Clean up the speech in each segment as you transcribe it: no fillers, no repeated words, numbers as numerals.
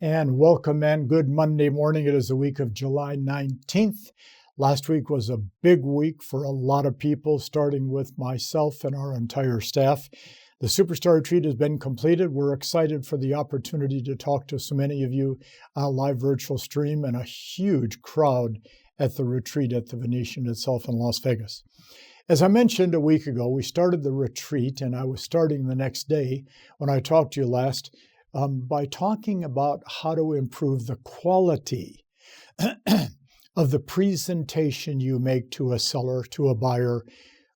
And welcome and good Monday morning. It is the week of July 19th. Last week was a big week for a lot of people, starting with myself and our entire staff. The Superstar Retreat has been completed. We're excited for the opportunity to talk to so many of you on a live virtual stream and a huge crowd at the retreat at the Venetian itself in Las Vegas. As I mentioned a week ago, we started the retreat, and I was starting the next day when I talked to you last by talking about how to improve the quality of the presentation you make to a seller, to a buyer,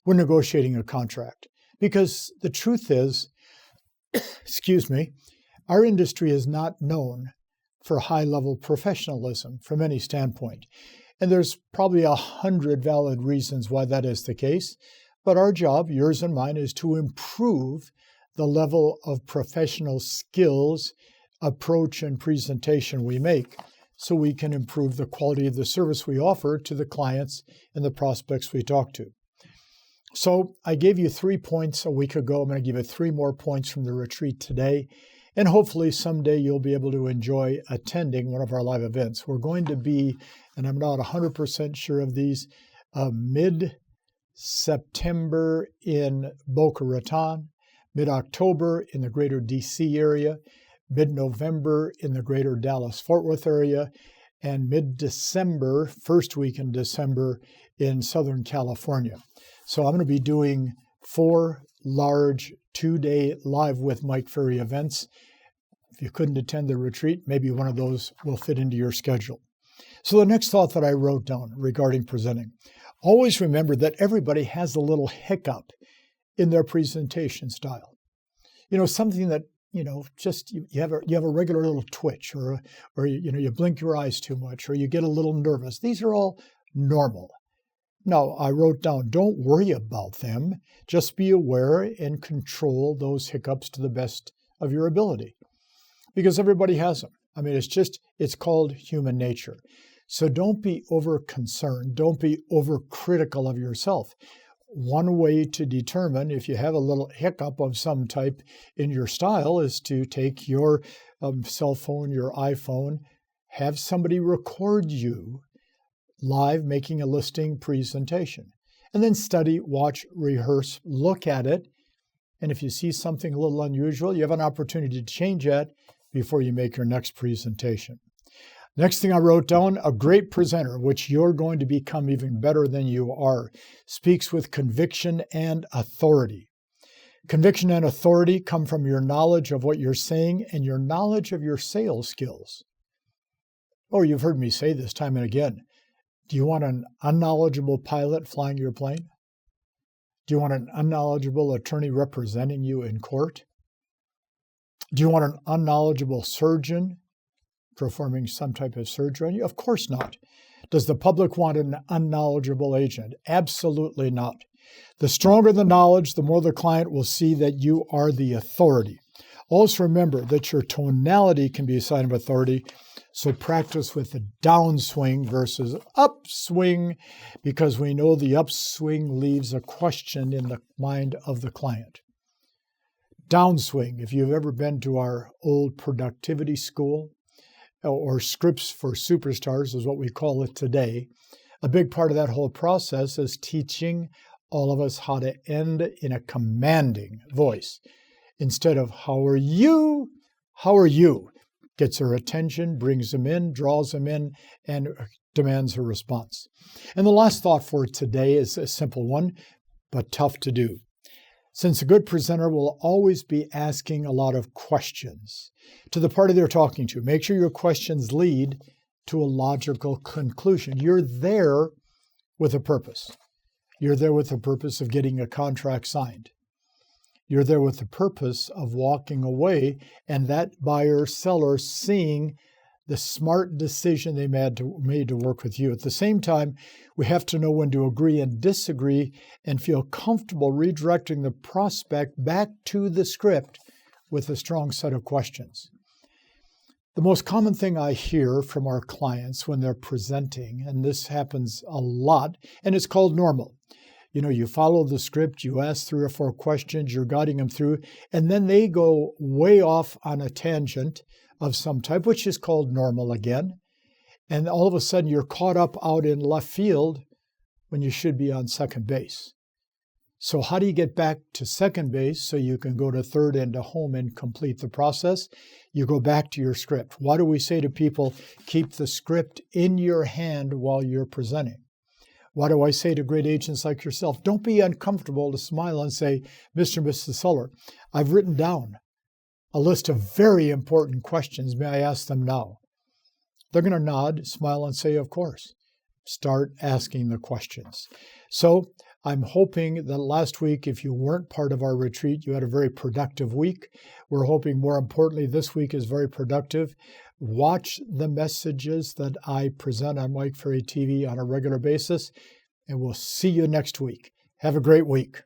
when negotiating a contract. Because the truth is, our industry is not known for high-level professionalism from any standpoint. And there's probably 100 valid reasons why that is the case. But our job, yours and mine, is to improve the level of professional skills, approach, and presentation we make so we can improve the quality of the service we offer to the clients and the prospects we talk to. So I gave you 3 points a week ago. I'm going to give you 3 more points from the retreat today. And hopefully someday you'll be able to enjoy attending one of our live events. We're going to be, and I'm not 100% sure of these, mid-September in Boca Raton, mid-October in the greater DC area, mid-November in the greater Dallas-Fort Worth area, and mid-December, first week in December, in Southern California. So I'm going to be doing 4 large 2-day Live with Mike Ferry events. If you couldn't attend the retreat, maybe one of those will fit into your schedule. So the next thought that I wrote down regarding presenting, always remember that everybody has a little hiccup in their presentation style. You know, something that, just you have a regular little twitch, or you blink your eyes too much, or you get a little nervous. These are all normal. Now, I wrote down, don't worry about them. Just be aware and control those hiccups to the best of your ability. Because everybody has them. I mean, it's called human nature. So don't be over concerned. Don't be overcritical of yourself. One way to determine if you have a little hiccup of some type in your style is to take your cell phone, your iPhone, have somebody record you live making a listing presentation, and then study, watch, rehearse, look at it. And if you see something a little unusual, you have an opportunity to change that before you make your next presentation. Next thing I wrote down, a great presenter, which you're going to become even better than you are, speaks with conviction and authority. Conviction and authority come from your knowledge of what you're saying and your knowledge of your sales skills. Oh, you've heard me say this time and again. Do you want an unknowledgeable pilot flying your plane? Do you want an unknowledgeable attorney representing you in court? Do you want an unknowledgeable surgeon performing some type of surgery on you? Of course not. Does the public want an unknowledgeable agent? Absolutely not. The stronger the knowledge, the more the client will see that you are the authority. Always remember that your tonality can be a sign of authority. So practice with the downswing versus upswing, because we know the upswing leaves a question in the mind of the client. Downswing, if you've ever been to our old productivity school, or scripts for superstars is what we call it today, a big part of that whole process is teaching all of us how to end in a commanding voice. Instead of, how are you? How are you? Gets her attention, brings them in, draws them in, and demands a response. And the last thought for today is a simple one, but tough to do. Since a good presenter will always be asking a lot of questions to the party they're talking to, make sure your questions lead to a logical conclusion. You're there with a purpose. You're there with the purpose of getting a contract signed. You're there with the purpose of walking away and that buyer, seller seeing the smart decision they made to work with you. At the same time, we have to know when to agree and disagree and feel comfortable redirecting the prospect back to the script with a strong set of questions. The most common thing I hear from our clients when they're presenting, and this happens a lot, and it's called normal. You follow the script, you ask 3 or 4 questions, you're guiding them through, and then they go way off on a tangent of some type, which is called normal again. And all of a sudden you're caught up out in left field when you should be on second base. So how do you get back to second base so you can go to third and to home and complete the process? You go back to your script. Why do we say to people, keep the script in your hand while you're presenting? Why do I say to great agents like yourself, don't be uncomfortable to smile and say, Mr. and Mrs. Seller, I've written down a list of very important questions. May I ask them now? They're going to nod, smile, and say, of course. Start asking the questions. So I'm hoping that last week, if you weren't part of our retreat, you had a very productive week. We're hoping, more importantly, this week is very productive. Watch the messages that I present on Mike Ferry TV on a regular basis, and we'll see you next week. Have a great week.